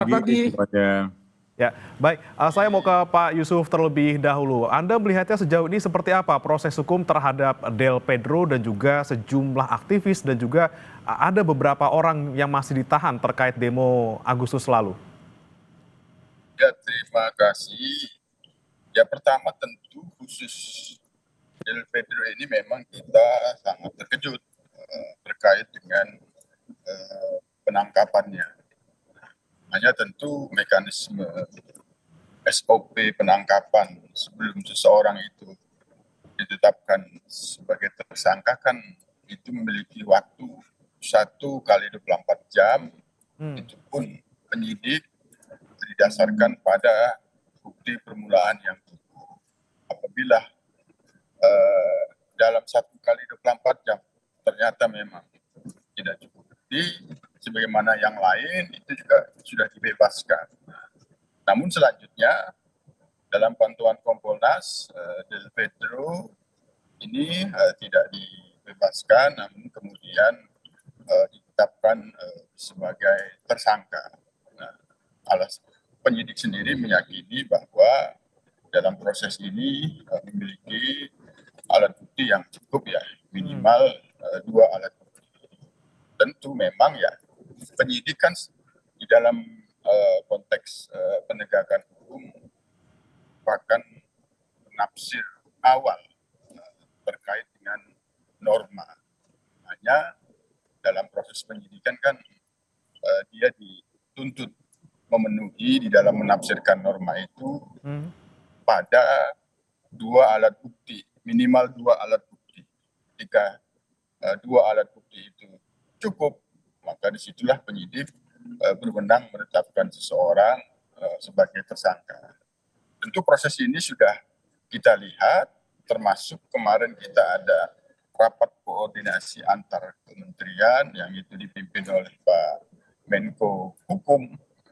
Selamat pagi pagi. semuanya. Ya, baik. Saya mau ke Pak Yusuf terlebih dahulu. Anda melihatnya sejauh ini seperti apa proses hukum terhadap Del Pedro dan juga sejumlah aktivis dan juga ada beberapa orang yang masih ditahan terkait demo Agustus lalu? Ya, terima kasih. Ya, pertama tentu khusus Del Pedro ini memang kita sangat terkejut terkait dengan penangkapannya. Hanya tentu mekanisme SOP penangkapan sebelum seseorang itu ditetapkan sebagai tersangka kan itu memiliki waktu 1 kali 24 jam. Itu pun penyidik didasarkan pada bukti permulaan yang cukup. Apabila dalam 1 kali 24 jam ternyata memang tidak cukup bukti, sebagaimana yang lain itu juga sudah dibebaskan. Namun selanjutnya dalam pantauan Kompolnas, Del Pedro ini tidak dibebaskan, namun kemudian ditetapkan sebagai tersangka. Nah, penyidik sendiri meyakini bahwa dalam proses ini memiliki alat bukti yang cukup ya, minimal 2 alat bukti. Tentu memang ya penyidik kan di dalam konteks penegakan hukum merupakan penafsir awal terkait dengan norma. Hanya dalam proses penyidikan kan dia dituntut memenuhi di dalam menafsirkan norma itu pada 2 alat bukti, minimal 2 alat bukti. Jika 2 alat bukti itu cukup, maka disitulah penyidik berwenang menetapkan seseorang sebagai tersangka. Tentu proses ini sudah kita lihat, termasuk kemarin kita ada rapat koordinasi antar kementerian yang itu dipimpin oleh Pak Menko Hukum,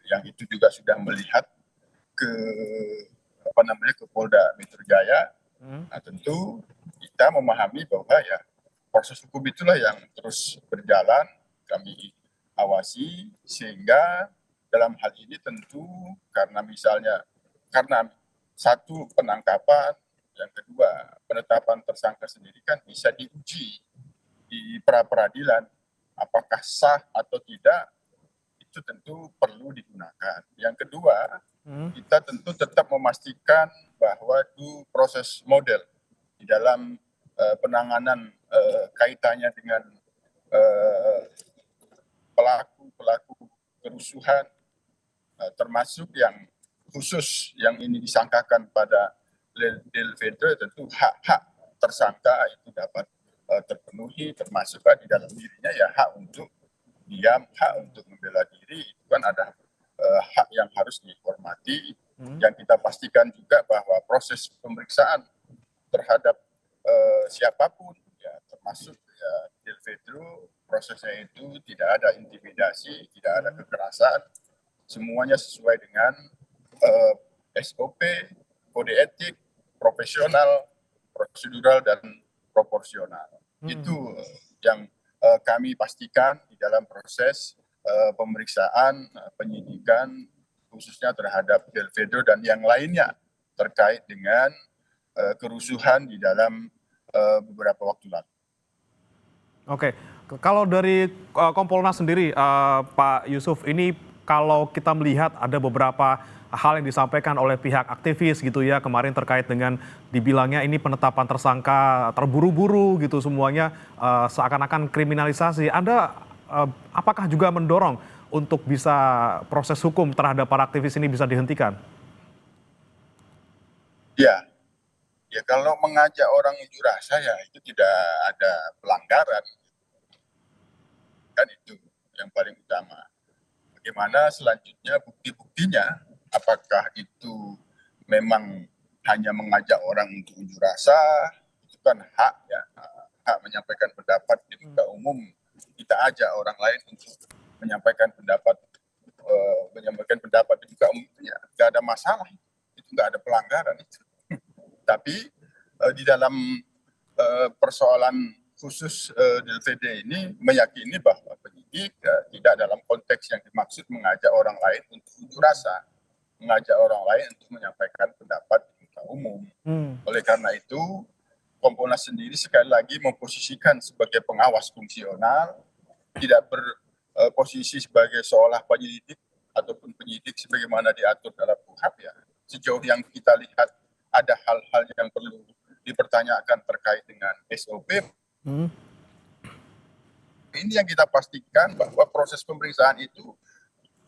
yang itu juga sudah melihat ke ke Polda Metro Jaya. Nah, tentu kita memahami bahwa ya proses hukum itulah yang terus berjalan, kami awasi, sehingga dalam hal ini tentu karena misalnya karena satu penangkapan, yang kedua penetapan tersangka sendiri kan bisa diuji di pra peradilan apakah sah atau tidak, itu tentu perlu digunakan. Yang kedua, kita tentu tetap memastikan bahwa itu proses model di dalam penanganan kaitannya dengan pelaku kerusuhan, termasuk yang khusus yang ini disangkakan pada Del Pedro, tentu hak-hak tersangka itu dapat terpenuhi, termasuk di dalam dirinya ya hak untuk diam, hak untuk membela diri, itu kan ada hak yang harus dihormati. Yang kita pastikan juga bahwa proses pemeriksaan terhadap siapapun, ya termasuk ya Del Pedro, prosesnya itu tidak ada intimidasi, tidak ada kekerasan, semuanya sesuai dengan SOP, kode etik, profesional, prosedural, dan proporsional. Itu yang kami pastikan di dalam proses pemeriksaan penyidikan khususnya terhadap Del Pedro dan yang lainnya terkait dengan kerusuhan di dalam beberapa waktu lalu. Oke, kalau dari Kompolnas sendiri, Pak Yusuf, ini kalau kita melihat ada beberapa hal yang disampaikan oleh pihak aktivis gitu ya kemarin terkait dengan dibilangnya ini penetapan tersangka terburu-buru gitu semuanya seakan-akan kriminalisasi. Anda apakah juga mendorong untuk bisa proses hukum terhadap para aktivis ini bisa dihentikan? Ya, ya kalau mengajak orang unjuk rasa ya itu tidak ada pelanggaran. Kan itu yang paling utama. Bagaimana selanjutnya bukti-buktinya, apakah itu memang hanya mengajak orang untuk unjuk rasa, itu kan hak ya, hak menyampaikan pendapat di muka umum. Kita ajak orang lain untuk menyampaikan pendapat di muka umum, ya nggak ada masalah, itu nggak ada pelanggaran itu. Tapi di dalam persoalan khusus Del PD ini meyakini bahwa penyidik tidak dalam konteks yang dimaksud mengajak orang lain untuk unjuk rasa, mengajak orang lain untuk menyampaikan pendapat di muka umum. Oleh karena itu, Kompolnas sendiri sekali lagi memposisikan sebagai pengawas fungsional, tidak berposisi sebagai seolah penyelidik ataupun penyidik sebagaimana diatur dalam KUHP ya. Sejauh yang kita lihat ada hal-hal yang perlu dipertanyakan terkait dengan SOP. Ini yang kita pastikan bahwa proses pemeriksaan itu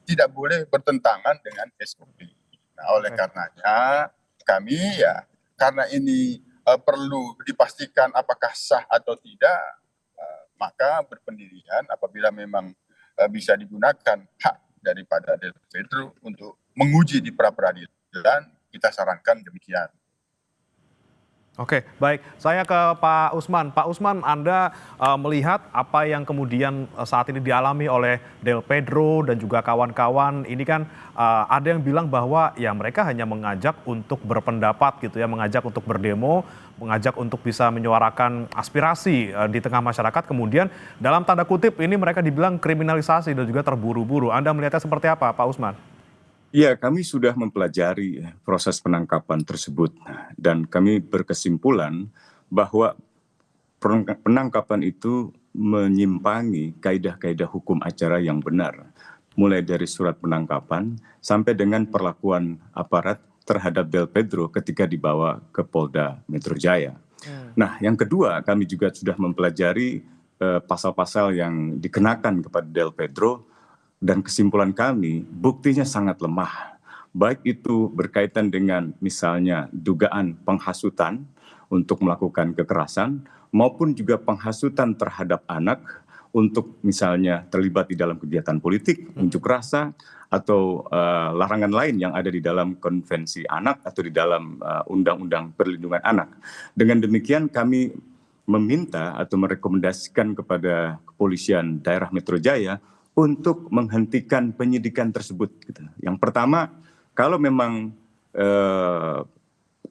tidak boleh bertentangan dengan SOP. Nah, oleh karenanya kami ya, karena ini perlu dipastikan apakah sah atau tidak, maka berpendirian apabila memang bisa digunakan hak daripada Del Pedro untuk menguji di pra-peradilan, kita sarankan demikian. Oke, baik. Saya ke Pak Usman. Pak Usman, Anda melihat apa yang kemudian saat ini dialami oleh Del Pedro dan juga kawan-kawan. Ini kan ada yang bilang bahwa ya mereka hanya mengajak untuk berpendapat gitu ya, mengajak untuk berdemo, mengajak untuk bisa menyuarakan aspirasi di tengah masyarakat. Kemudian dalam tanda kutip ini mereka dibilang kriminalisasi dan juga terburu-buru. Anda melihatnya seperti apa, Pak Usman? Ya, kami sudah mempelajari proses penangkapan tersebut dan kami berkesimpulan bahwa penangkapan itu menyimpangi kaidah-kaidah hukum acara yang benar, mulai dari surat penangkapan sampai dengan perlakuan aparat terhadap Del Pedro ketika dibawa ke Polda Metro Jaya. Nah, yang kedua, kami juga sudah mempelajari pasal-pasal yang dikenakan kepada Del Pedro. Dan kesimpulan kami, buktinya sangat lemah. Baik itu berkaitan dengan misalnya dugaan penghasutan untuk melakukan kekerasan, maupun juga penghasutan terhadap anak untuk misalnya terlibat di dalam kegiatan politik, unjuk rasa, atau larangan lain yang ada di dalam konvensi anak atau di dalam undang-undang perlindungan anak. Dengan demikian kami meminta atau merekomendasikan kepada kepolisian daerah Metro Jaya untuk menghentikan penyidikan tersebut. Yang pertama, kalau memang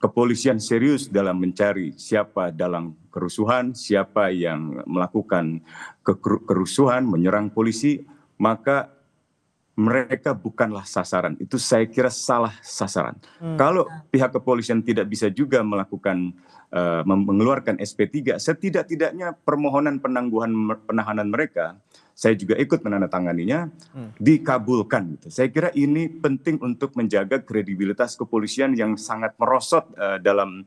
kepolisian serius dalam mencari siapa dalam kerusuhan, siapa yang melakukan kerusuhan, menyerang polisi, maka mereka bukanlah sasaran. Itu saya kira salah sasaran. Kalau pihak kepolisian tidak bisa juga melakukan mengeluarkan SP3, setidak-tidaknya permohonan penangguhan penahanan mereka, saya juga ikut menandatanganinya, dikabulkan. Saya kira ini penting untuk menjaga kredibilitas kepolisian yang sangat merosot dalam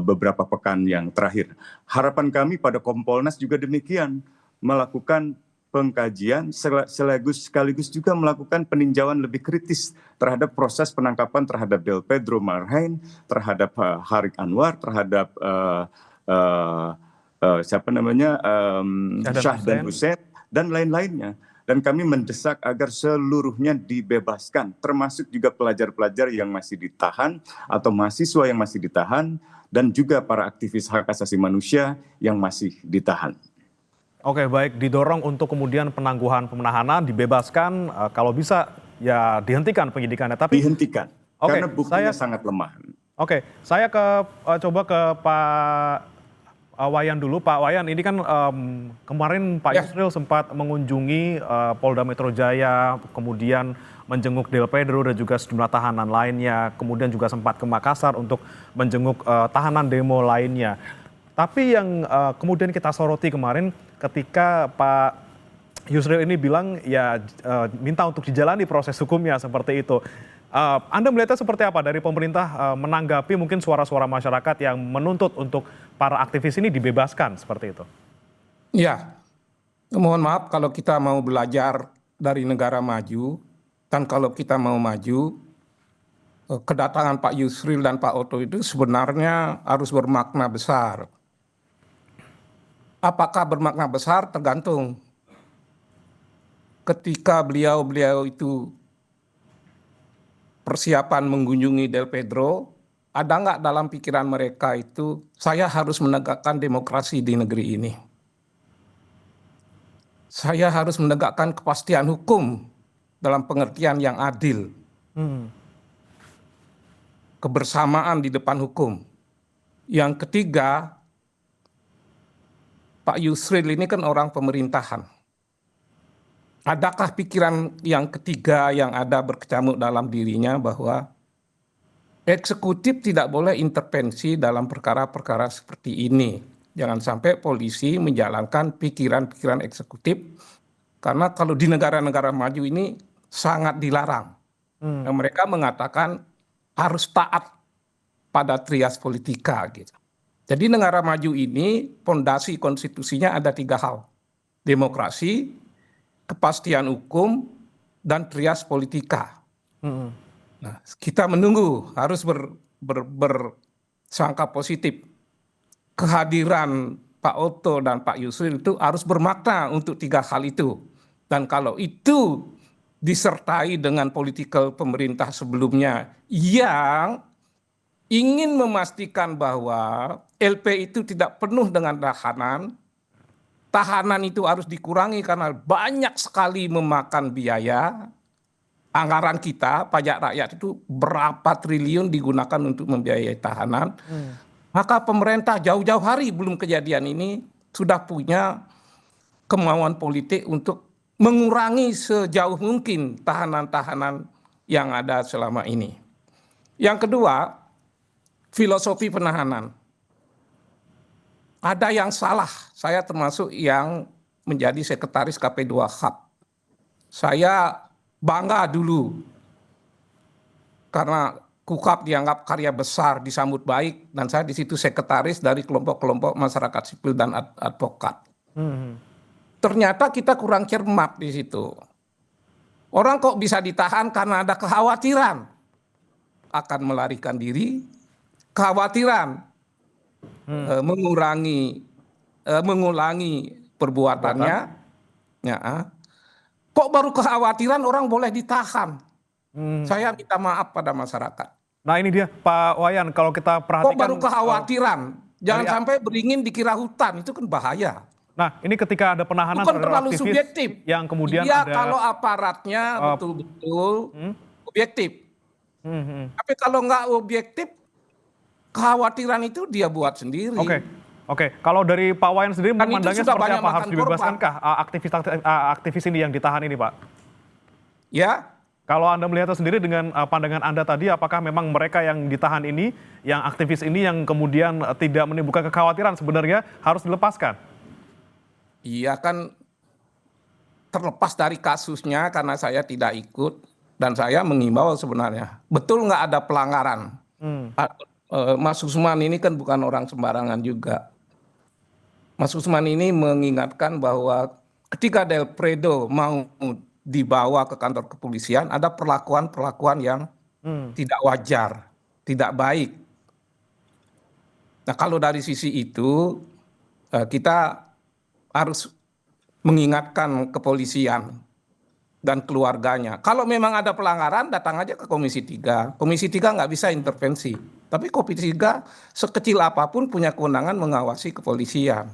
beberapa pekan yang terakhir. Harapan kami pada Kompolnas juga demikian, melakukan pengkajian sekaligus juga melakukan peninjauan lebih kritis terhadap proses penangkapan terhadap Del Pedro Marhain, terhadap Harik Anwar, terhadap Syahdan Hussein, dan lain-lainnya. Dan kami mendesak agar seluruhnya dibebaskan, termasuk juga pelajar-pelajar yang masih ditahan atau mahasiswa yang masih ditahan, dan juga para aktivis hak asasi manusia yang masih ditahan. Oke, baik, didorong untuk kemudian penangguhan penahanan, dibebaskan, kalau bisa ya dihentikan penyidikannya. Tapi dihentikan, karena buktinya sangat lemah. Oke, saya coba ke Pak Wayan dulu. Pak Wayan, ini kan kemarin Pak Yusril sempat mengunjungi Polda Metro Jaya, kemudian menjenguk Del Pedro dan juga sejumlah tahanan lainnya, kemudian juga sempat ke Makassar untuk menjenguk tahanan demo lainnya. Tapi yang kemudian kita soroti kemarin ketika Pak Yusril ini bilang ya minta untuk dijalani proses hukumnya seperti itu. Anda melihatnya seperti apa dari pemerintah menanggapi mungkin suara-suara masyarakat yang menuntut untuk para aktivis ini dibebaskan seperti itu? Ya, mohon maaf kalau kita mau belajar dari negara maju, dan kalau kita mau maju, kedatangan Pak Yusril dan Pak Oto itu sebenarnya harus bermakna besar. Apakah bermakna besar tergantung ketika beliau itu persiapan mengunjungi Del Pedro, ada nggak dalam pikiran mereka itu saya harus menegakkan demokrasi di negeri ini. Saya harus menegakkan kepastian hukum dalam pengertian yang adil. Kebersamaan di depan hukum. Yang ketiga, Pak Yusril ini kan orang pemerintahan. adakah pikiran yang ketiga yang ada berkecamuk dalam dirinya bahwa eksekutif tidak boleh intervensi dalam perkara-perkara seperti ini. Jangan sampai polisi menjalankan pikiran-pikiran eksekutif, karena kalau di negara-negara maju ini sangat dilarang. Hmm. Mereka mengatakan harus taat pada trias politika gitu. Jadi negara maju ini fondasi konstitusinya ada 3 hal. Demokrasi, kepastian hukum, dan trias politika. Hmm. Nah, kita menunggu, harus bersangka positif. Kehadiran Pak Oto dan Pak Yusril itu harus bermakna untuk 3 hal itu. Dan kalau itu disertai dengan political pemerintah sebelumnya yang ingin memastikan bahwa LP itu tidak penuh dengan tahanan itu harus dikurangi karena banyak sekali memakan biaya. Anggaran kita, pajak rakyat itu berapa triliun digunakan untuk membiayai tahanan. Maka pemerintah jauh-jauh hari belum kejadian ini sudah punya kemauan politik untuk mengurangi sejauh mungkin tahanan-tahanan yang ada selama ini. Yang kedua, filosofi penahanan. Ada yang salah, saya termasuk yang menjadi sekretaris KP2 HAP. Saya bangga dulu karena KUHAP dianggap karya besar, disambut baik, dan saya di situ sekretaris dari kelompok-kelompok masyarakat sipil dan advokat. Ternyata kita kurang cermat di situ. Orang kok bisa ditahan karena ada kekhawatiran akan melarikan diri, kekhawatiran mengulangi perbuatannya. Ya. Kok baru kekhawatiran orang boleh ditahan? Saya minta maaf pada masyarakat. Nah ini dia Pak Wayan, kalau kita perhatikan. Kok baru kekhawatiran? Jangan sampai beringin dikira hutan, itu kan bahaya. Nah ini ketika ada penahanan Itu kan terhadap terlalu aktivis subjektif. yang kemudian Iya, ada. kalau aparatnya betul-betul objektif. Tapi kalau nggak objektif, kekhawatiran itu dia buat sendiri. Oke. Kalau dari Pak Wayan sendiri Dan itu memandangnya sudah seperti banyak apa? Harus makan dibebaskankah aktivis ini yang ditahan ini, Pak? Ya, Kalau Anda melihatnya sendiri dengan pandangan Anda tadi, apakah memang mereka yang ditahan ini, yang aktivis ini yang kemudian tidak menimbulkan kekhawatiran sebenarnya harus dilepaskan? iya kan terlepas dari kasusnya karena saya tidak ikut dan saya mengimbau sebenarnya. Betul nggak ada pelanggaran? Mas Usman ini kan bukan orang sembarangan juga. Mas Usman ini mengingatkan bahwa ketika Delpredo mau dibawa ke kantor kepolisian, ada perlakuan-perlakuan yang tidak wajar, tidak baik. Nah kalau dari sisi itu kita harus mengingatkan kepolisian dan keluarganya. Kalau memang ada pelanggaran, datang aja ke Komisi 3. Komisi 3 nggak bisa intervensi. Tapi Komisi 3 sekecil apapun punya kewenangan mengawasi kepolisian.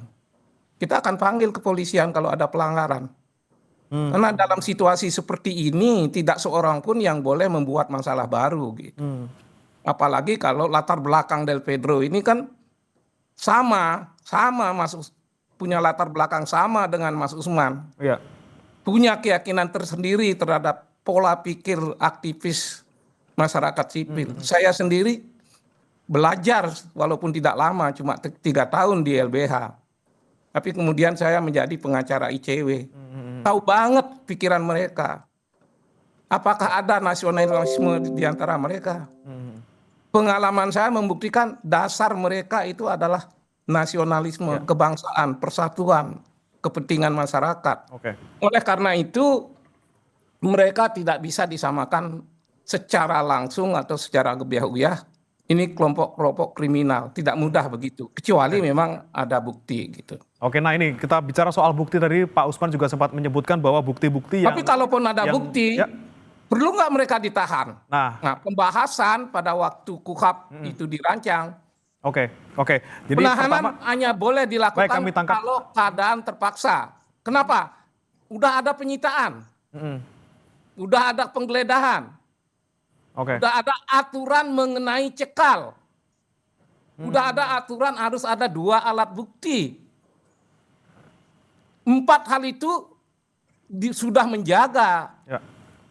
Kita akan panggil kepolisian kalau ada pelanggaran. Karena dalam situasi seperti ini tidak seorang pun yang boleh membuat masalah baru gitu. Apalagi kalau latar belakang Del Pedro ini kan sama punya latar belakang sama dengan Mas Usman. Iya. Punya keyakinan tersendiri terhadap pola pikir aktivis masyarakat sipil. Saya sendiri belajar walaupun tidak lama, cuma 3 tahun di LBH. Tapi kemudian saya menjadi pengacara ICW. Tahu banget pikiran mereka. Apakah ada nasionalisme di antara mereka? Pengalaman saya membuktikan dasar mereka itu adalah nasionalisme, kebangsaan, persatuan, kepentingan masyarakat. Oleh karena itu mereka tidak bisa disamakan secara langsung atau secara gebiah-uyah. Ini kelompok-kelompok kriminal, tidak mudah begitu. Kecuali memang ada bukti gitu. Oke, nah ini kita bicara soal bukti tadi Pak Usman juga sempat menyebutkan bahwa bukti-bukti yang. Tapi kalaupun ada bukti, perlu nggak mereka ditahan? Nah, pembahasan pada waktu KUHAP itu dirancang. Oke. Jadi penahanan hanya boleh dilakukan tangkap. kalau keadaan terpaksa. Kenapa? Udah ada penyitaan, udah ada penggeledahan, udah ada aturan mengenai cekal, udah ada aturan harus ada 2 alat bukti. 4 hal itu sudah menjaga. Ya.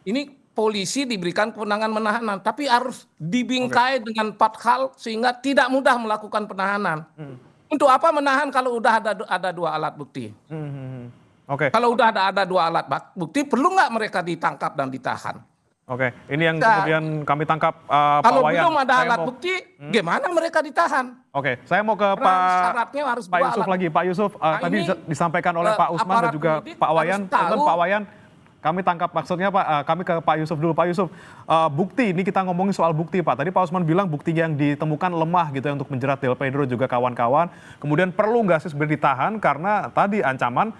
Ini polisi diberikan kewenangan menahanan, tapi harus dibingkai dengan 4 hal sehingga tidak mudah melakukan penahanan. Untuk apa menahan kalau udah ada 2 alat bukti? Oke. Kalau udah ada 2 alat bukti, perlu nggak mereka ditangkap dan ditahan? Oke, ini yang Nah, kemudian kami tangkap Pak Kalau Wayan. belum ada Saya alat mau- bukti, gimana mereka ditahan? Oke, saya mau ke Karena syaratnya harus Pak 2 Yusuf alat. lagi. Pak Yusuf, Nah, tadi ini, disampaikan oleh Pak Usman dan aparat juga penyidik Pak Wayan. harus tahu. Pak Wayan, kami tangkap maksudnya Pak, kami ke Pak Yusuf dulu. Pak Yusuf, bukti, ini kita ngomongin soal bukti Pak. Tadi Pak Usman bilang bukti yang ditemukan lemah gitu ya untuk menjerat Del Pedro juga kawan-kawan. Kemudian perlu nggak sih sebenarnya ditahan karena tadi ancaman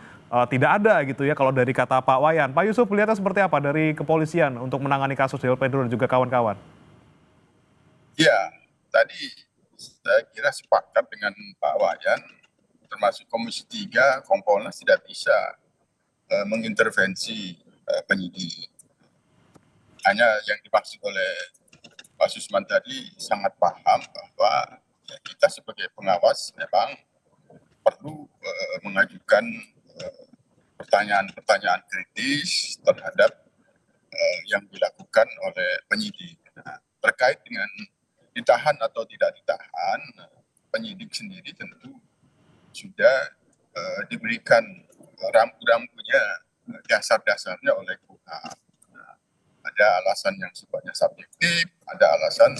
tidak ada gitu ya kalau dari kata Pak Wayan. Pak Yusuf lihatnya seperti apa dari kepolisian untuk menangani kasus Del Pedro dan juga kawan-kawan? Ya, tadi saya kira sepakat dengan Pak Wayan, termasuk Komisi 3, Kompolnas tidak bisa mengintervensi penyidik. Hanya yang dimaksud oleh Pak Susman tadi sangat paham bahwa ya, kita sebagai pengawas memang perlu mengajukan pertanyaan-pertanyaan kritis terhadap yang dilakukan oleh penyidik. Nah, terkait dengan ditahan atau tidak ditahan, penyidik sendiri tentu sudah diberikan rambu-rambunya, dasar-dasarnya oleh KUHP. Nah, ada alasan yang sifatnya subjektif, ada alasan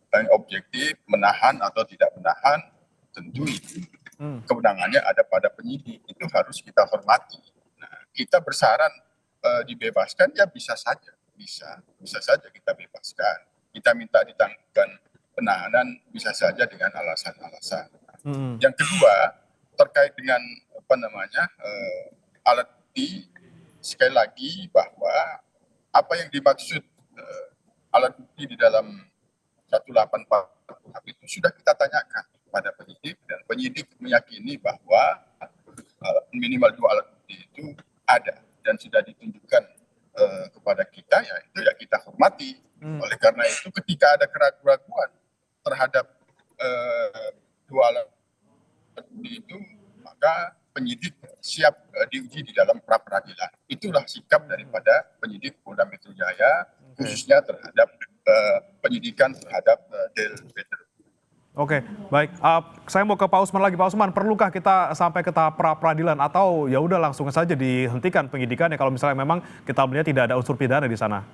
yang objektif, menahan atau tidak menahan, tentu itu kewenangannya ada pada penyidik, itu harus kita hormati. Nah, kita bersaran dibebaskan, ya bisa saja, bisa saja kita bebaskan. Kita minta ditangguhkan penahanan, bisa saja dengan alasan-alasan. Yang kedua, terkait dengan alat bukti, sekali lagi bahwa apa yang dimaksud alat bukti di dalam 184 KUHP itu sudah kita tanyakan pada penyidik, dan penyidik meyakini bahwa minimal 2 alat bukti itu ada dan sudah ditunjukkan kepada kita, ya itu ya kita hormati. Oleh karena itu ketika ada keraguan terhadap 2 alat bukti itu, maka penyidik siap diuji di dalam pra peradilan. Itulah sikap daripada penyidik Polda Metro Jaya, khususnya terhadap penyidikan terhadap Del Pedro. Oke, baik. Saya mau ke Pak Usman lagi. Pak Usman, perlukah kita sampai ke tahap pra peradilan atau ya udah langsung saja dihentikan penyidikannya kalau misalnya memang kita melihat tidak ada unsur pidana di sana?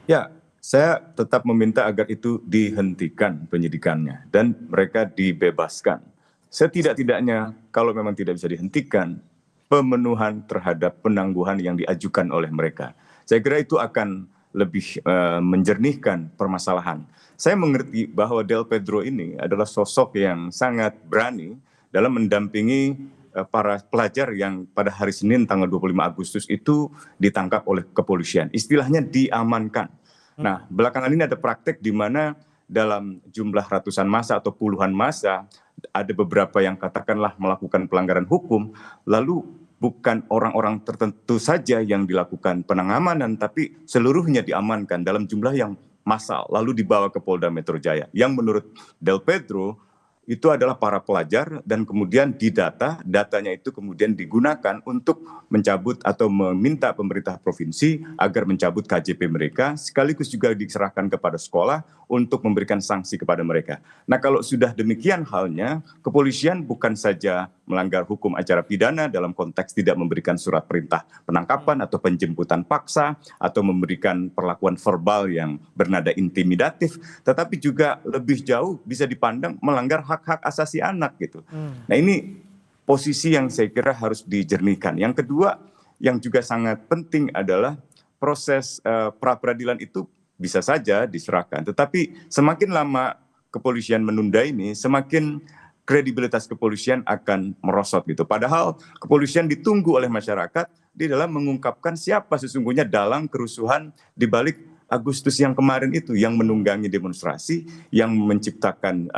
Ya, saya tetap meminta agar itu dihentikan penyidikannya dan mereka dibebaskan. Setidak-tidaknya kalau memang tidak bisa dihentikan, pemenuhan terhadap penangguhan yang diajukan oleh mereka. Saya kira itu akan lebih menjernihkan permasalahan. Saya mengerti bahwa Del Pedro ini adalah sosok yang sangat berani dalam mendampingi para pelajar yang pada hari Senin tanggal 25 Agustus itu ditangkap oleh kepolisian. Istilahnya diamankan. Nah, belakangan ini ada praktek di mana dalam jumlah ratusan massa atau puluhan massa ada beberapa yang katakanlah melakukan pelanggaran hukum, lalu bukan orang-orang tertentu saja yang dilakukan pengamanan, tapi seluruhnya diamankan dalam jumlah yang massal, lalu dibawa ke Polda Metro Jaya. Yang menurut Del Pedro itu adalah para pelajar dan kemudian datanya itu kemudian digunakan untuk mencabut atau meminta pemerintah provinsi agar mencabut KJP mereka, sekaligus juga diserahkan kepada sekolah untuk memberikan sanksi kepada mereka. Nah, kalau sudah demikian halnya, kepolisian bukan saja melanggar hukum acara pidana dalam konteks tidak memberikan surat perintah penangkapan atau penjemputan paksa atau memberikan perlakuan verbal yang bernada intimidatif, tetapi juga lebih jauh bisa dipandang melanggar hak-hak asasi anak gitu. Nah, ini posisi yang saya kira harus dijernihkan. Yang kedua yang juga sangat penting adalah proses pra peradilan itu bisa saja diserahkan, tetapi semakin lama kepolisian menunda ini, semakin kredibilitas kepolisian akan merosot gitu. Padahal kepolisian ditunggu oleh masyarakat di dalam mengungkapkan siapa sesungguhnya dalang kerusuhan di balik Agustus yang kemarin itu, yang menunggangi demonstrasi, yang menciptakan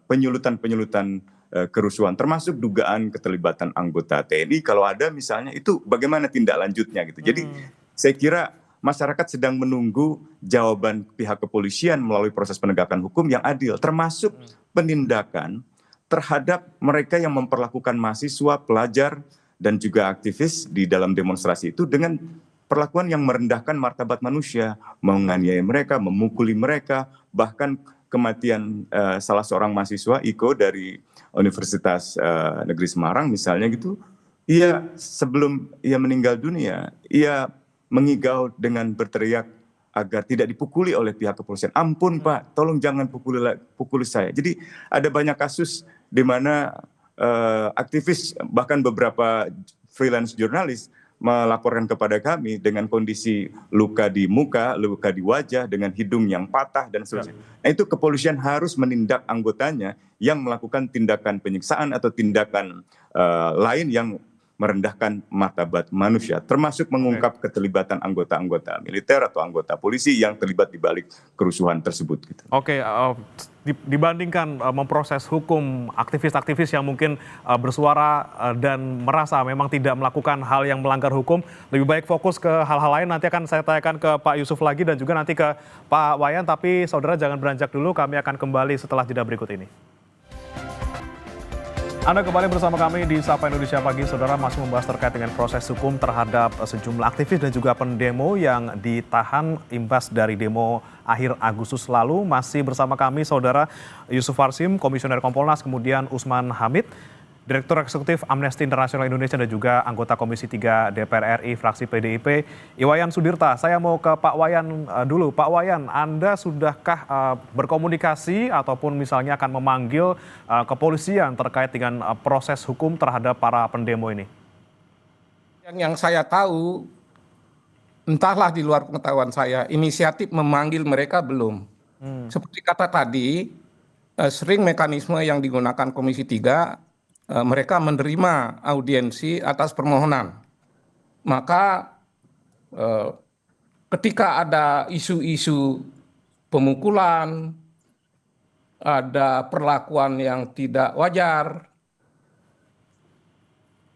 penyulutan kerusuhan, termasuk dugaan keterlibatan anggota TNI. Kalau ada misalnya, itu bagaimana tindak lanjutnya gitu. Jadi saya kira masyarakat sedang menunggu jawaban pihak kepolisian melalui proses penegakan hukum yang adil, termasuk penindakan terhadap mereka yang memperlakukan mahasiswa, pelajar dan juga aktivis di dalam demonstrasi itu dengan perlakuan yang merendahkan martabat manusia, menganiaya mereka, memukuli mereka, bahkan kematian salah seorang mahasiswa Iko dari Universitas Negeri Semarang misalnya gitu, ia sebelum ia meninggal dunia, ia mengigau dengan berteriak agar tidak dipukuli oleh pihak kepolisian. Ampun Pak, tolong jangan pukuli saya. Jadi ada banyak kasus di mana aktivis bahkan beberapa freelance jurnalis melaporkan kepada kami dengan kondisi luka di muka, luka di wajah, dengan hidung yang patah dan seterusnya. Nah itu kepolisian harus menindak anggotanya yang melakukan tindakan penyiksaan atau tindakan lain yang merendahkan martabat manusia, termasuk mengungkap keterlibatan anggota-anggota militer atau anggota polisi yang terlibat di balik kerusuhan tersebut. Gitu. Oke, dibandingkan memproses hukum aktivis-aktivis yang mungkin bersuara dan merasa memang tidak melakukan hal yang melanggar hukum, lebih baik fokus ke hal-hal lain. Nanti akan saya tanyakan ke Pak Yusuf lagi dan juga nanti ke Pak Wayan, tapi saudara jangan beranjak dulu, kami akan kembali setelah jeda berikut ini. Anda kembali bersama kami di Sapa Indonesia Pagi. Saudara masih membahas terkait dengan proses hukum terhadap sejumlah aktivis dan juga pendemo yang ditahan imbas dari demo akhir Agustus lalu. Masih bersama kami Saudara Yusuf Warsim, Komisioner Kompolnas, kemudian Usman Hamid, Direktur Eksekutif Amnesty International Indonesia dan juga anggota Komisi 3 DPR RI fraksi PDIP, Iwayan Sudirta. Saya mau ke Pak Wayan dulu. Pak Wayan, Anda sudahkah berkomunikasi ataupun misalnya akan memanggil kepolisian terkait dengan proses hukum terhadap para pendemo ini? Yang saya tahu, entahlah di luar pengetahuan saya, inisiatif memanggil mereka belum. Seperti kata tadi, sering mekanisme yang digunakan Komisi 3, mereka menerima audiensi atas permohonan. Maka ketika ada isu-isu pemukulan, ada perlakuan yang tidak wajar,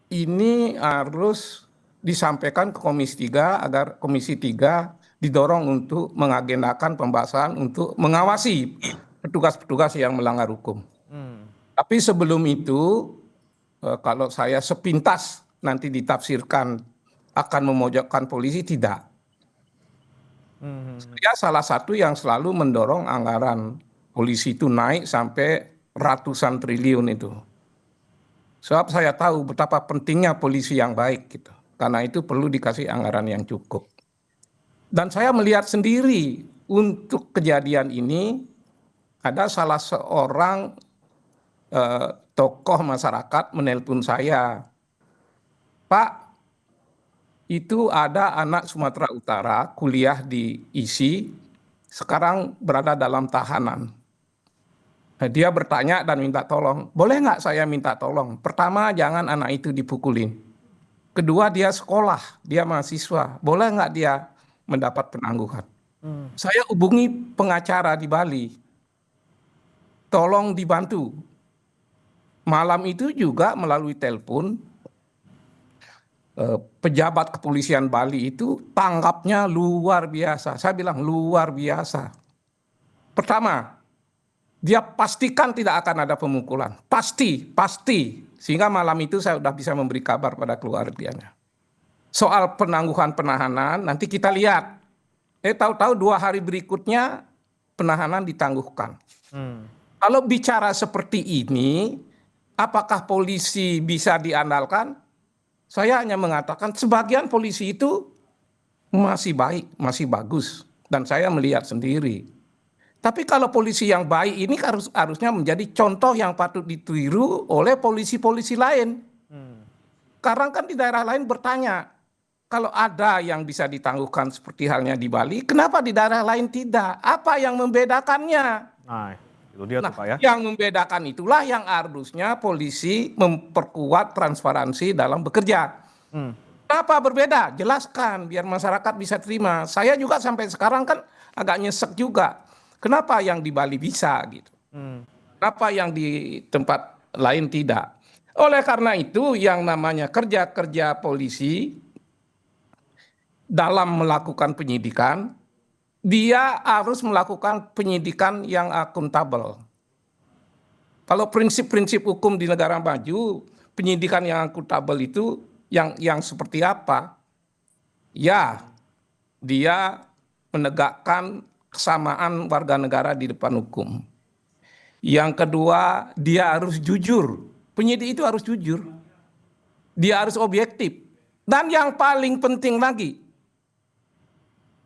ini harus disampaikan ke Komisi 3 agar Komisi 3 didorong untuk mengagendakan pembahasan untuk mengawasi petugas-petugas yang melanggar hukum. Tapi sebelum itu, kalau saya sepintas nanti ditafsirkan akan memojokkan polisi, tidak. Saya salah satu yang selalu mendorong anggaran polisi itu naik sampai ratusan triliun itu. Sebab saya tahu betapa pentingnya polisi yang baik gitu. Karena itu perlu dikasih anggaran yang cukup. Dan saya melihat sendiri untuk kejadian ini ada salah seorang tokoh masyarakat menelpon saya, Pak, itu ada anak Sumatera Utara kuliah di ISI, sekarang berada dalam tahanan. Nah, dia bertanya dan minta tolong, boleh nggak saya minta tolong? Pertama, jangan anak itu dipukulin. Kedua, dia sekolah, dia mahasiswa, boleh nggak dia mendapat penangguhan? Saya hubungi pengacara di Bali, tolong dibantu. Malam itu juga melalui telepon, pejabat kepolisian Bali itu tanggapnya luar biasa. Saya bilang luar biasa. Pertama, dia pastikan tidak akan ada pemukulan. Pasti. Sehingga malam itu saya sudah bisa memberi kabar pada keluarganya. Soal penangguhan penahanan, nanti kita lihat. Tahu-tahu 2 hari berikutnya penahanan ditangguhkan. Kalau bicara seperti ini, apakah polisi bisa diandalkan? Saya hanya mengatakan sebagian polisi itu masih baik, masih bagus. Dan saya melihat sendiri. Tapi kalau polisi yang baik ini harusnya menjadi contoh yang patut ditiru oleh polisi-polisi lain. Sekarang kan di daerah lain bertanya, kalau ada yang bisa ditangguhkan seperti halnya di Bali, kenapa di daerah lain tidak? Apa yang membedakannya? Itu dia tuh, Pak, ya. Yang membedakan itulah yang harusnya polisi memperkuat transparansi dalam bekerja. Kenapa berbeda? Jelaskan biar masyarakat bisa terima. Saya juga sampai sekarang kan agak nyesek juga. Kenapa yang di Bali bisa gitu? Kenapa yang di tempat lain tidak? Oleh karena itu yang namanya kerja-kerja polisi dalam melakukan penyidikan, dia harus melakukan penyidikan yang akuntabel. Kalau prinsip-prinsip hukum di negara maju, penyidikan yang akuntabel itu yang seperti apa? Ya, dia menegakkan kesamaan warga negara di depan hukum. Yang kedua, dia harus jujur. Penyidik itu harus jujur. Dia harus objektif. Dan yang paling penting lagi,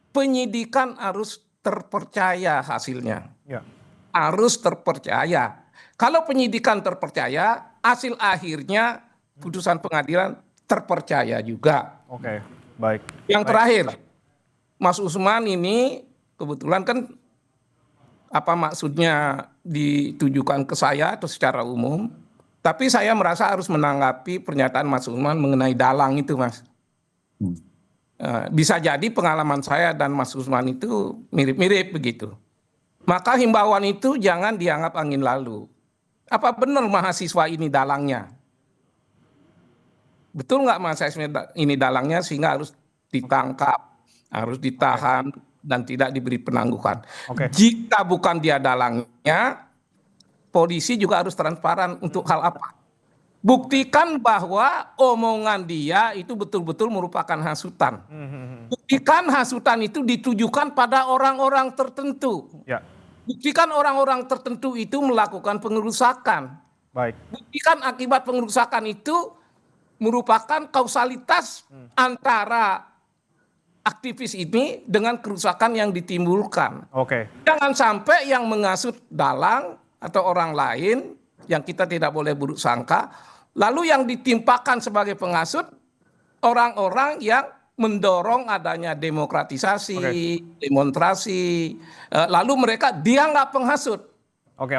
penyidikan harus terpercaya hasilnya. Ya. Harus terpercaya. Kalau penyidikan terpercaya, hasil akhirnya putusan pengadilan terpercaya juga. Oke, baik. Yang Baik. terakhir, Mas Usman ini kebetulan kan apa maksudnya ditujukan ke saya atau secara umum, tapi saya merasa harus menanggapi pernyataan Mas Usman mengenai dalang itu, Mas. Bisa jadi pengalaman saya dan Mas Usman itu mirip-mirip begitu. Maka himbauan itu jangan dianggap angin lalu. Apa benar mahasiswa ini dalangnya? Betul nggak mahasiswa ini dalangnya sehingga harus ditangkap, harus ditahan, dan tidak diberi penangguhan. Oke. Jika bukan dia dalangnya, polisi juga harus transparan untuk hal apa? Buktikan bahwa omongan dia itu betul-betul merupakan hasutan. Buktikan hasutan itu ditujukan pada orang-orang tertentu. Ya, Buktikan orang-orang tertentu itu melakukan pengerusakan. baik. Buktikan akibat pengerusakan itu merupakan kausalitas antara aktivis ini dengan kerusakan yang ditimbulkan. Oke. Jangan sampai yang menghasut dalang atau orang lain yang kita tidak boleh buruk sangka, lalu yang ditimpakan sebagai penghasut orang-orang yang mendorong adanya demokratisasi, demonstrasi, lalu mereka dianggap penghasut. Oke.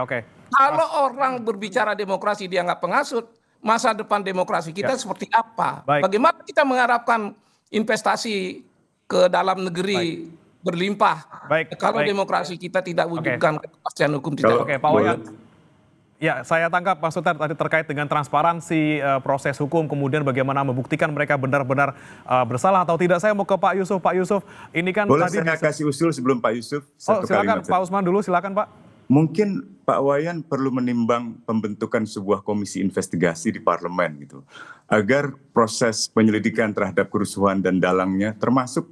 Kalau orang berbicara demokrasi dianggap penghasut, masa depan demokrasi kita seperti apa? Baik. Bagaimana kita mengharapkan investasi ke dalam negeri berlimpah? Baik, Kalau baik. demokrasi kita tidak wujudkan kepastian hukum tidak. Oke, Pak Wayan. Ya, saya tangkap Pak Sutar tadi terkait dengan transparansi proses hukum, kemudian bagaimana membuktikan mereka benar-benar bersalah atau tidak. Saya mau ke Pak Yusuf. Pak Yusuf, ini kan Boleh tadi saya kasih usul sebelum Pak Yusuf? Oh, Satu silakan kalimat Pak Usman dulu, silakan Pak. Mungkin Pak Wayan perlu menimbang pembentukan sebuah komisi investigasi di parlemen gitu, agar proses penyelidikan terhadap kerusuhan dan dalangnya, termasuk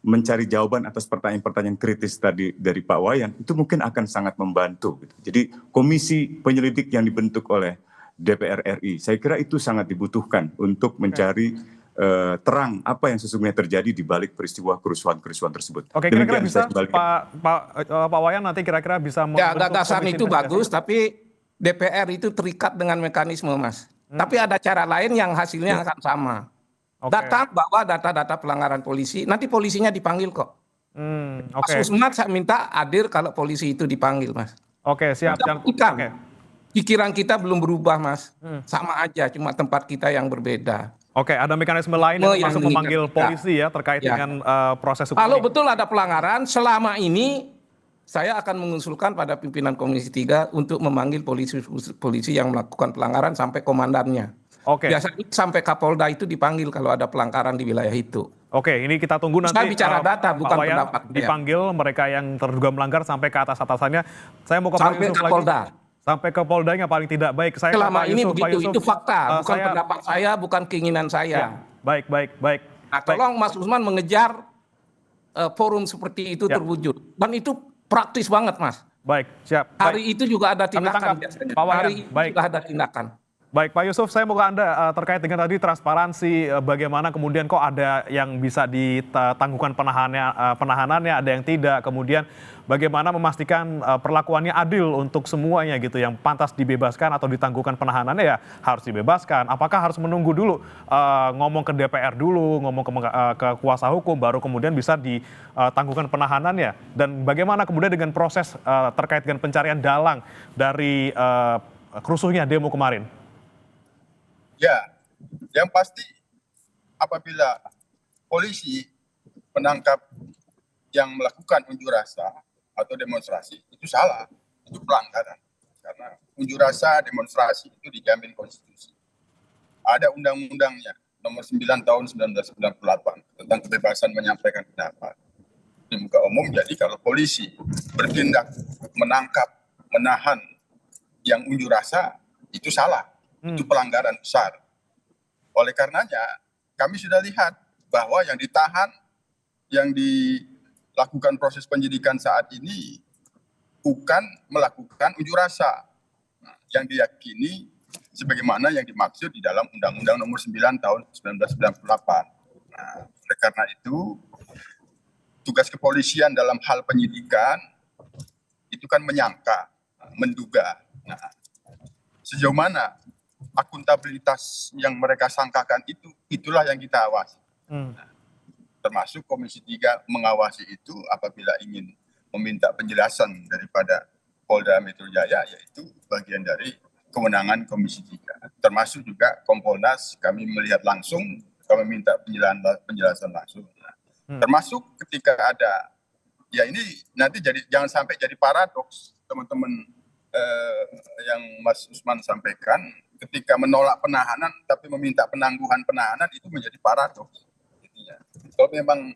mencari jawaban atas pertanyaan-pertanyaan kritis tadi dari Pak Wayan, itu mungkin akan sangat membantu. Gitu. Jadi komisi penyelidik yang dibentuk oleh DPR RI, saya kira itu sangat dibutuhkan untuk mencari terang apa yang sesungguhnya terjadi di balik peristiwa kerusuhan-kerusuhan tersebut. Oke, kira-kira Demikian bisa saya kembalikan. Pak Wayan nanti kira-kira bisa Ya, membentuk gagasan komisi itu investigasi. bagus, tapi DPR itu terikat dengan mekanisme, Mas. Tapi ada cara lain yang hasilnya akan sama. Oke. Datang bawa data-data pelanggaran polisi, nanti polisinya dipanggil kok. Oke. Mas Usman saya minta hadir kalau polisi itu dipanggil, Mas. Oke, siap. Buktikan. Oke. Pikiran kita belum berubah, Mas. Sama aja, cuma tempat kita yang berbeda. Oke, ada mekanisme lain Yang termasuk memanggil mengikat kita. polisi ya terkait Ya. dengan proses hukum Kalau ini. betul ada pelanggaran, selama ini saya akan mengusulkan pada pimpinan Komisi 3 untuk memanggil polisi yang melakukan pelanggaran sampai komandannya. Oke. Biasanya sampai Kapolda itu dipanggil kalau ada pelanggaran di wilayah itu. Oke, ini kita tunggu nanti. Saya bicara data, Pak bukan Wayan pendapat saya. dipanggil mereka yang terduga melanggar sampai ke atas-atasannya. Saya mau ke Pak Sampai Yusuf Kapolda. lagi. Sampai ke Poldanya paling tidak baik. Saya ke Selama Pak ini Yusuf. Pak begitu, Yusuf, itu fakta, bukan saya- pendapat saya, bukan keinginan saya. Ya, baik. Nah, tolong Mas Usman mengejar forum seperti itu Ya. terwujud. Dan itu praktis banget, Mas. Baik, siap. Hari Baik. itu juga ada Kami tindakan tangkap, biasanya. Pak Wayan. Hari itu Baik. juga ada tindakan. Baik, Pak Yusuf, saya mau ke Anda terkait dengan tadi transparansi, bagaimana kemudian kok ada yang bisa ditangguhkan penahanannya, ada yang tidak, kemudian bagaimana memastikan perlakuannya adil untuk semuanya gitu, yang pantas dibebaskan atau ditangguhkan penahanannya ya harus dibebaskan. Apakah harus menunggu dulu ngomong ke DPR dulu, ngomong ke kuasa hukum, baru kemudian bisa ditangguhkan penahanannya? Dan bagaimana kemudian dengan proses terkait dengan pencarian dalang dari kerusuhnya demo kemarin? Ya, yang pasti apabila polisi menangkap yang melakukan unjuk rasa atau demonstrasi, itu salah, itu pelanggaran. Karena unjuk rasa, demonstrasi itu dijamin konstitusi. Ada undang-undangnya, nomor 9 tahun 1998 tentang kebebasan menyampaikan pendapat di muka umum. Jadi kalau polisi bertindak menangkap, menahan yang unjuk rasa, itu salah. Itu pelanggaran besar. Oleh karenanya, kami sudah lihat bahwa yang ditahan, yang dilakukan proses penyidikan saat ini bukan melakukan unjuk rasa yang diyakini sebagaimana yang dimaksud di dalam Undang-Undang Nomor 9 Tahun 1998. Nah, oleh karena itu, tugas kepolisian dalam hal penyidikan itu kan menyangka, menduga. Nah, sejauh mana akuntabilitas yang mereka sangkakan itulah yang kita awasi. Termasuk Komisi 3 mengawasi itu apabila ingin meminta penjelasan daripada Polda Metro Jaya, yaitu bagian dari kewenangan Komisi 3. Termasuk juga Kompolnas, kami melihat langsung, kami minta penjelasan langsung. Termasuk ketika ada, ya ini nanti jangan sampai jadi paradoks teman-teman yang Mas Usman sampaikan, ketika menolak penahanan tapi meminta penangguhan penahanan itu menjadi paradoks. Kalau memang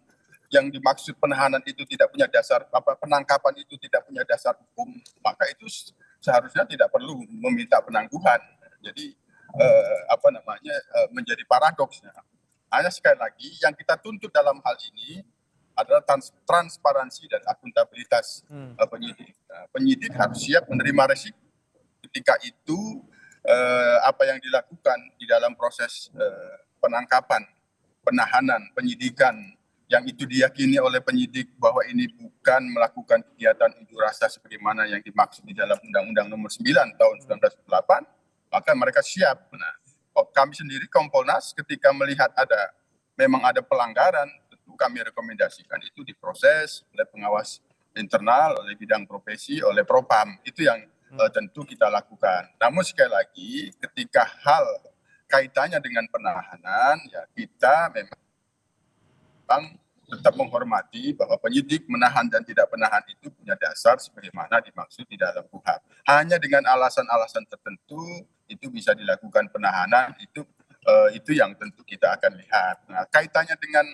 yang dimaksud penahanan itu tidak punya dasar, penangkapan itu tidak punya dasar hukum, maka itu seharusnya tidak perlu meminta penangguhan. Jadi menjadi paradoksnya. Hanya sekali lagi yang kita tuntut dalam hal ini adalah transparansi dan akuntabilitas penyidik. Penyidik harus siap menerima resiko ketika itu apa yang dilakukan di dalam proses penangkapan, penahanan, penyidikan yang itu diyakini oleh penyidik bahwa ini bukan melakukan kegiatan unjuk rasa sebagaimana yang dimaksud di dalam Undang-Undang Nomor 9 Tahun 1998, maka mereka siap. Nah, kami sendiri Kompolnas ketika melihat memang ada pelanggaran, tentu kami rekomendasikan itu diproses oleh pengawas internal, oleh bidang profesi, oleh Propam. Itu yang tentu kita lakukan. Namun sekali lagi ketika hal kaitannya dengan penahanan, ya kita memang tetap menghormati bahwa penyidik menahan dan tidak menahan itu punya dasar sebagaimana dimaksud di dalam KUHP. Hanya dengan alasan-alasan tertentu itu bisa dilakukan penahanan, itu yang tentu kita akan lihat. Nah, kaitannya dengan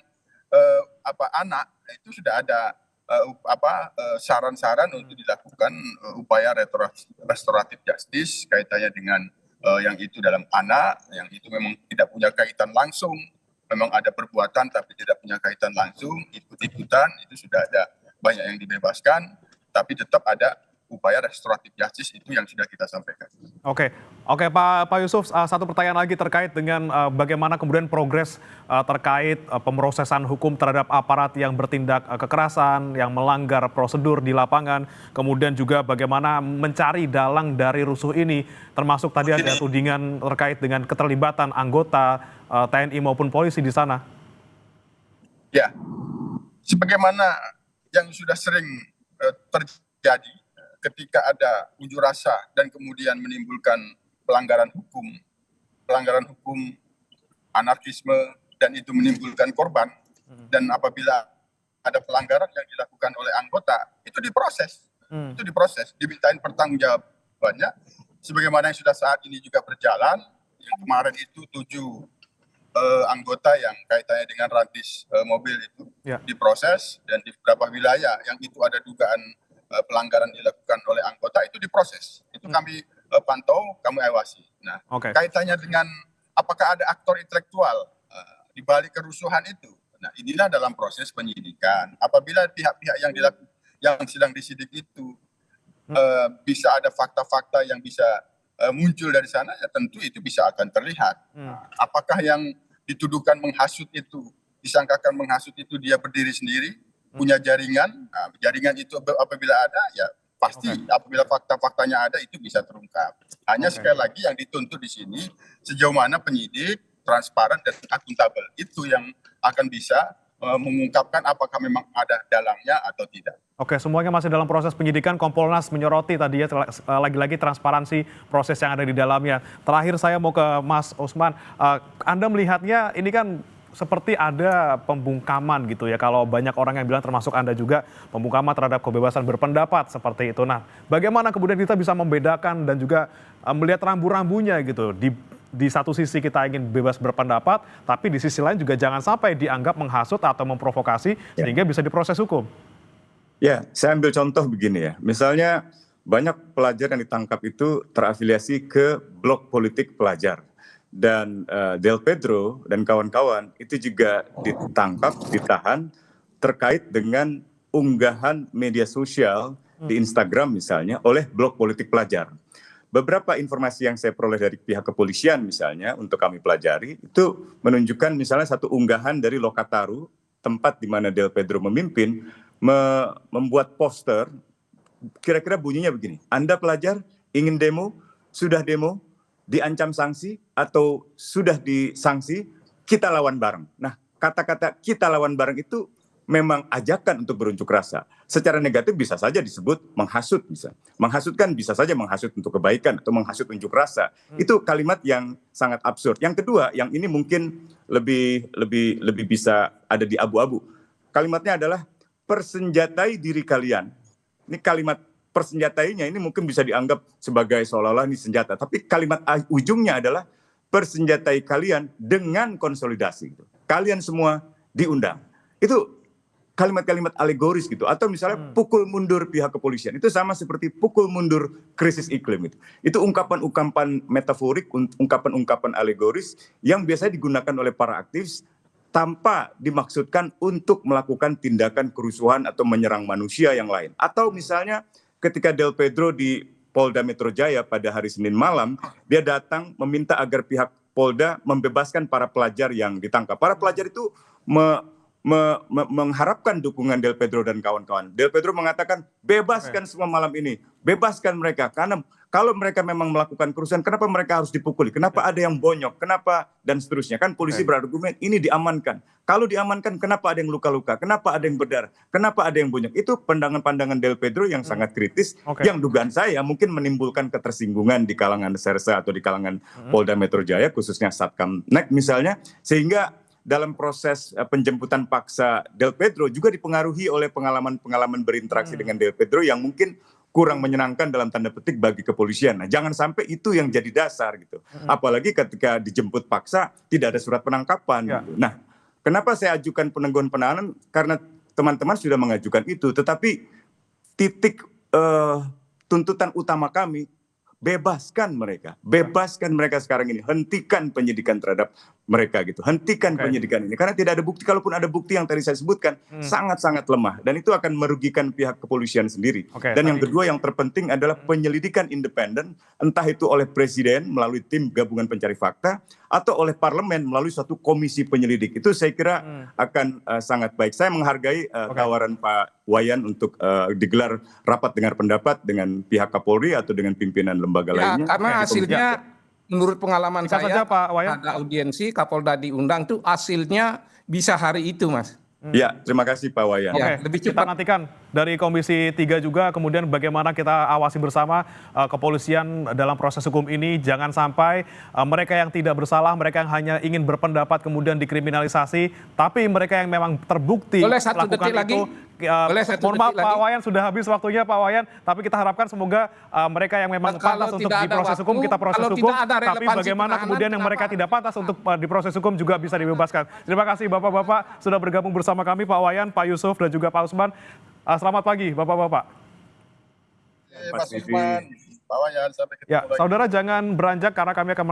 anak itu sudah ada saran-saran untuk dilakukan upaya restoratif justice kaitannya dengan yang itu dalam anak, yang itu memang tidak punya kaitan langsung, memang ada perbuatan tapi tidak punya kaitan langsung, ikut-ikutan, itu sudah ada banyak yang dibebaskan, tapi tetap ada upaya restoratif justice itu yang sudah kita sampaikan. Oke, Pak Yusuf, satu pertanyaan lagi terkait dengan bagaimana kemudian progres terkait pemrosesan hukum terhadap aparat yang bertindak kekerasan, yang melanggar prosedur di lapangan, kemudian juga bagaimana mencari dalang dari rusuh ini, termasuk tadi ada tudingan terkait dengan keterlibatan anggota TNI maupun polisi di sana. Ya, sebagaimana yang sudah sering terjadi ketika ada unjuk rasa dan kemudian menimbulkan pelanggaran hukum, anarkisme, dan itu menimbulkan korban, dan apabila ada pelanggaran yang dilakukan oleh anggota, itu diproses, dimintain pertanggungjawabannya, sebagaimana yang sudah saat ini juga berjalan, yang kemarin itu 7 anggota yang kaitannya dengan rantis mobil itu diproses, dan di beberapa wilayah yang itu ada dugaan pelanggaran dilakukan oleh anggota itu diproses. Itu kami pantau, kami awasi. Nah, kaitannya dengan apakah ada aktor intelektual di balik kerusuhan itu. Nah, inilah dalam proses penyidikan. Apabila pihak-pihak yang sedang disidik itu bisa ada fakta-fakta yang bisa muncul dari sana, ya tentu itu bisa akan terlihat. Apakah yang dituduhkan menghasut itu, disangkakan menghasut itu dia berdiri sendiri, punya jaringan, nah, jaringan itu apabila ada, ya pasti apabila fakta-faktanya ada itu bisa terungkap. Hanya sekali lagi yang dituntut di sini sejauh mana penyidik transparan dan akuntabel, itu yang akan bisa mengungkapkan apakah memang ada dalangnya atau tidak. Oke, semuanya masih dalam proses penyidikan. Kompolnas menyoroti tadi ya lagi-lagi transparansi proses yang ada di dalamnya. Terakhir saya mau ke Mas Usman, Anda melihatnya ini kan seperti ada pembungkaman gitu ya, kalau banyak orang yang bilang termasuk Anda juga, pembungkaman terhadap kebebasan berpendapat seperti itu. Nah, bagaimana kemudian kita bisa membedakan dan juga melihat rambu-rambunya gitu, di satu sisi kita ingin bebas berpendapat, tapi di sisi lain juga jangan sampai dianggap menghasut atau memprovokasi sehingga bisa diproses hukum. Ya, saya ambil contoh begini ya, misalnya banyak pelajar yang ditangkap itu terafiliasi ke blok politik pelajar. dan Del Pedro dan kawan-kawan itu juga ditangkap, ditahan terkait dengan unggahan media sosial di Instagram misalnya oleh blog politik pelajar. Beberapa informasi yang saya peroleh dari pihak kepolisian misalnya untuk kami pelajari itu menunjukkan misalnya satu unggahan dari Lokataru, tempat di mana Del Pedro memimpin, membuat poster kira-kira bunyinya begini, Anda pelajar ingin demo, sudah demo, diancam sanksi atau sudah disanksi, kita lawan bareng. Nah, kata-kata kita lawan bareng itu memang ajakan untuk berunjuk rasa. Secara negatif bisa saja disebut menghasut, bisa. Menghasutkan bisa saja menghasut untuk kebaikan atau menghasut unjuk rasa. Itu kalimat yang sangat absurd. Yang kedua, yang ini mungkin lebih bisa ada di abu-abu. Kalimatnya adalah persenjatai diri kalian. Ini kalimat persenjatainya ini mungkin bisa dianggap sebagai seolah-olah ini senjata. Tapi kalimat ujungnya adalah persenjatai kalian dengan konsolidasi. Kalian semua diundang. Itu kalimat-kalimat alegoris gitu, atau misalnya pukul mundur pihak kepolisian, itu sama seperti pukul mundur krisis iklim itu. Itu ungkapan-ungkapan metaforik, ungkapan-ungkapan alegoris yang biasanya digunakan oleh para aktivis tanpa dimaksudkan untuk melakukan tindakan kerusuhan atau menyerang manusia yang lain. Atau misalnya ketika Del Pedro di Polda Metro Jaya pada hari Senin malam, dia datang meminta agar pihak Polda membebaskan para pelajar yang ditangkap. Para pelajar itu mengharapkan dukungan Del Pedro dan kawan-kawan. Del Pedro mengatakan bebaskan semua malam ini, bebaskan mereka, karena kalau mereka memang melakukan kerusuhan, kenapa mereka harus dipukuli, kenapa ada yang bonyok, kenapa dan seterusnya. Kan polisi berargumen ini diamankan, kalau diamankan kenapa ada yang luka-luka, kenapa ada yang berdarah, kenapa ada yang bonyok. Itu pandangan-pandangan Del Pedro yang sangat kritis, yang dugaan saya mungkin menimbulkan ketersinggungan di kalangan Sersa atau di kalangan Polda Metro Jaya, khususnya Satkamnek misalnya, sehingga dalam proses penjemputan paksa Del Pedro juga dipengaruhi oleh pengalaman-pengalaman berinteraksi dengan Del Pedro yang mungkin kurang menyenangkan dalam tanda petik bagi kepolisian. Nah, jangan sampai itu yang jadi dasar gitu. Apalagi ketika dijemput paksa tidak ada surat penangkapan. Gitu. Nah, kenapa saya ajukan penangguhan penahanan? Karena teman-teman sudah mengajukan itu, tetapi titik tuntutan utama kami, bebaskan mereka sekarang ini, hentikan penyidikan terhadap mereka gitu, hentikan penyidikan ini, karena tidak ada bukti, kalaupun ada bukti yang tadi saya sebutkan sangat-sangat lemah, dan itu akan merugikan pihak kepolisian sendiri. Dan yang kedua yang terpenting adalah penyelidikan independen, entah itu oleh presiden melalui tim gabungan pencari fakta atau oleh parlemen melalui suatu komisi penyelidik. Itu saya kira akan sangat baik. Saya menghargai tawaran Pak Wayan untuk digelar rapat dengar pendapat dengan pihak Kapolri atau dengan pimpinan lembaga lainnya. Karena hasilnya menurut pengalaman saya saja, Pak Wayan. ada audiensi, Kapolda diundang tuh hasilnya bisa hari itu, Mas. Ya, terima kasih Pak Wayan. Lebih cepat. Kita nantikan dari Komisi 3 juga, kemudian bagaimana kita awasi bersama kepolisian dalam proses hukum ini. Jangan sampai mereka yang tidak bersalah, mereka yang hanya ingin berpendapat kemudian dikriminalisasi, tapi mereka yang memang terbukti melakukan itu. Mohon maaf Pak Wayan, sudah habis waktunya Pak Wayan, tapi kita harapkan semoga mereka yang memang pantas untuk diproses hukum, kita proses hukum, tapi bagaimana kemudian yang mereka tidak pantas untuk diproses hukum juga bisa dibebaskan. Terima kasih Bapak-Bapak sudah bergabung bersama kami, Pak Wayan, Pak Yusuf, dan juga Pak Usman. Selamat pagi Bapak-Bapak. Mas Usman, Pak Wayan, sampai ketemu lagi. Saudara jangan beranjak karena kami akan